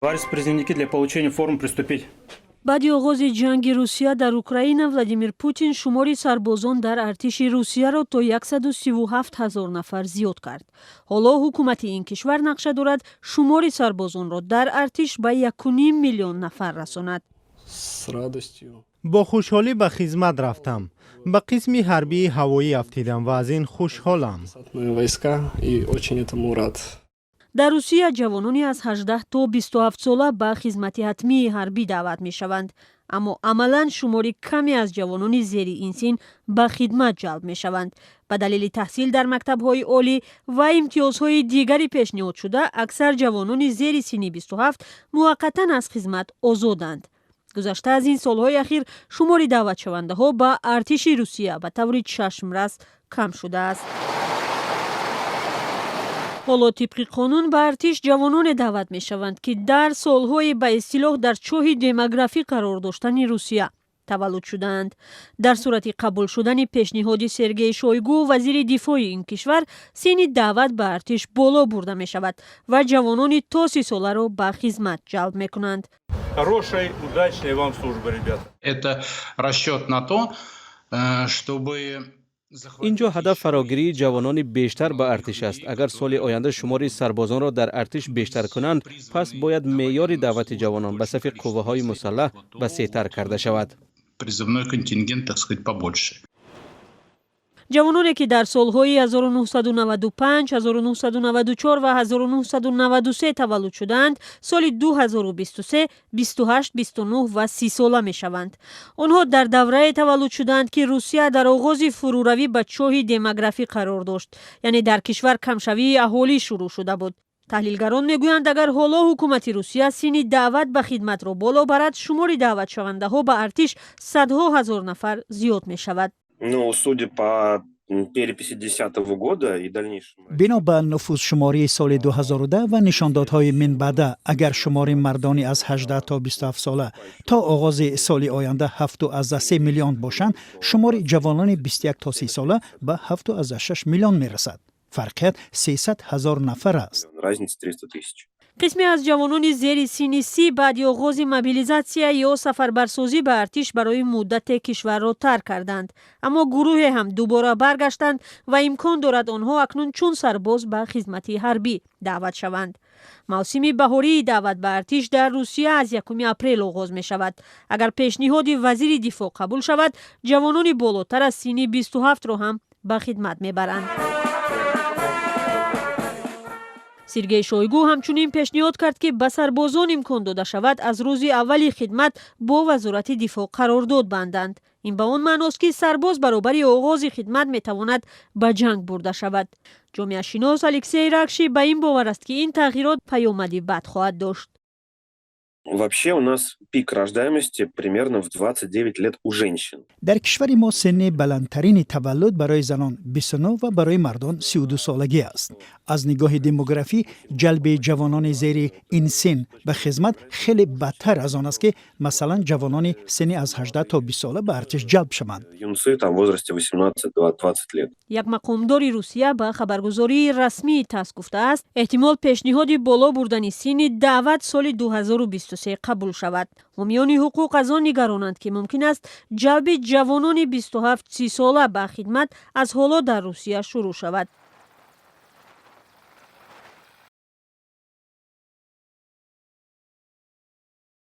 Товарищ президентики, для получения формы приступить. баъди оғози ҷанги Русия дар Украина, Владимир Путин шумори сарбозон дар артиши Русияро то 137 000 нафар зиёд кард. ҳоло ҳукумати ин кишвар нақша дорад шумори сарбозонро дар артиш ба 1,5 миллион нафар расонад. С радостью. با خوشحالی به خدمت رفتم. به قسم حربی هوایی افتیدم و از این خوشحالم. Мои войска и очень этому рад. дар Русия ҷавонони аз 18 то 27 сола ба хизмати ҳатмии ҳарбӣ даъват мешаванд, аммо амалан шумори каме аз ҷавонони зери ин син ба хидмат ҷалб мешаванд. ба далели таҳсил дар мактабҳои олӣ ва имтиёзҳои дигари пешниҳодшуда аксар ҷавонони зери синни 27 муваққатан аз хизмат озоданд. гузашта аз ин солҳои ахир шумори даъватшавандаҳо ба артиши Русия ба таври чашмрас кам шудааст. ҳоло тибқи қонун ба артиш ҷавононе даъват мешаванд, ки дар солҳои ба истилоҳ дар чоҳи демографӣ қарор доштани Русия таваллуд шудаанд. дар сурати қабул шудани пешниҳоди Сергей Шойгу, вазири дифои ин кишвар, синни даъват ба артиш боло бурда мешавад ва ҷавонони то 30 соларо ба хизмат ҷалб мекунанд. Хорошей, удачной вам службы, ребята. Это расчет на то, чтобы اینجا هدف فراگیری جوانان بیشتر به ارتش است. اگر سال آینده شماری سربازان را در ارتش بیشتر کنند، پس باید معیار دعوت جوانان به صف قوه‌های مسلح وسیع‌تر کرده شود. призывной контингент, так сказать, побольше. ҷавононе ки дар солҳои 1995, 1994 ва 1993 таваллуд шудаанд, соли 2023, 28, 29 ва 30 сола мешаванд. онҳо дар даврае таваллуд шудаанд, ки Русия дар оғози фуруравӣ ба чоҳи демографӣ қарор дошт, яъне дар кишвар камшавии аҳолӣ шурӯъ шуда буд. таҳлилгарон мегӯянд, агар ҳоло ҳукумати Русия синни даъват ба хидматро боло барад, шумори даъватшавандаҳо ба артиш садҳо ҳазор нафар зиёд мешавад. Ну, судя по переписи 2010 года и дальнейшему. бино ба нуфузшумории соли 2010 ва нишондодҳои минбаъда, агар шумори мардони аз 18 то 27 сола то оғози соли оянда 7,3 миллион бошанд, шумори ҷавонони 21 то 30 сола ба 7,6 миллион мерасад. фарқият 300 000 нафар аст. Разница 300 000. қисме аз ҷавонони зери синни 30 баъди оғози мобилизатсия ё сафарбарсозӣ ба артиш барои муддате кишварро тарк карданд, аммо гурӯҳе ҳам дубора баргаштанд ва имкон дорад онҳо акнун чун сарбоз ба хизмати ҳарбӣ даъват шаванд. мавсими баҳории даъват ба артиш дар Русия аз 1 апрел оғоз мешавад. агар пешниҳоди вазири дифоъ қабул шавад, ҷавонони болотар аз синни 27ро ҳам ба хидмат мебаранд. Сергей Шойгу ҳамчунин пешниҳод кард, ки ба сарбозон имкон дода шавад аз рӯзи аввали хидмат бо вазорати дифоъ қарордод банданд. ин ба он маъност, ки сарбоз баробари оғози хидмат метавонад ба ҷанг бурда шавад. ҷомеашинос Алексей Ракши ба ин бовар аст, ки ин тағйирот паёмади бад хоҳад дошт. Вообще у нас пик рождаемости примерно в 29 лет у женщин. дар кишвари мо синни баландтарини таваллуд барои занон 29 ва барои мардон 32 солагӣ аст. аз нигоҳи демографӣ ҷалби ҷавонони зери ин син ба хизмат хеле бадтар аз он аст, ки масалан ҷавонони синни аз 18 то 20 сола ба артиш ҷалб шаванд. Юнцы там в возрасте 18-20 лет. як мақомдори Русия ба хабаргузории расмии ТАСС гуфтааст, эҳтимол пешниҳоди боло бурдани синни даъват соли 2023 қабул шавад. ҳомиёни ҳуқуқ аз он нигаронанд, ки мумкин аст ҷалби ҷавонони 27-30 сола ба хидмат аз ҳоло дар Русия шурӯъ шавад.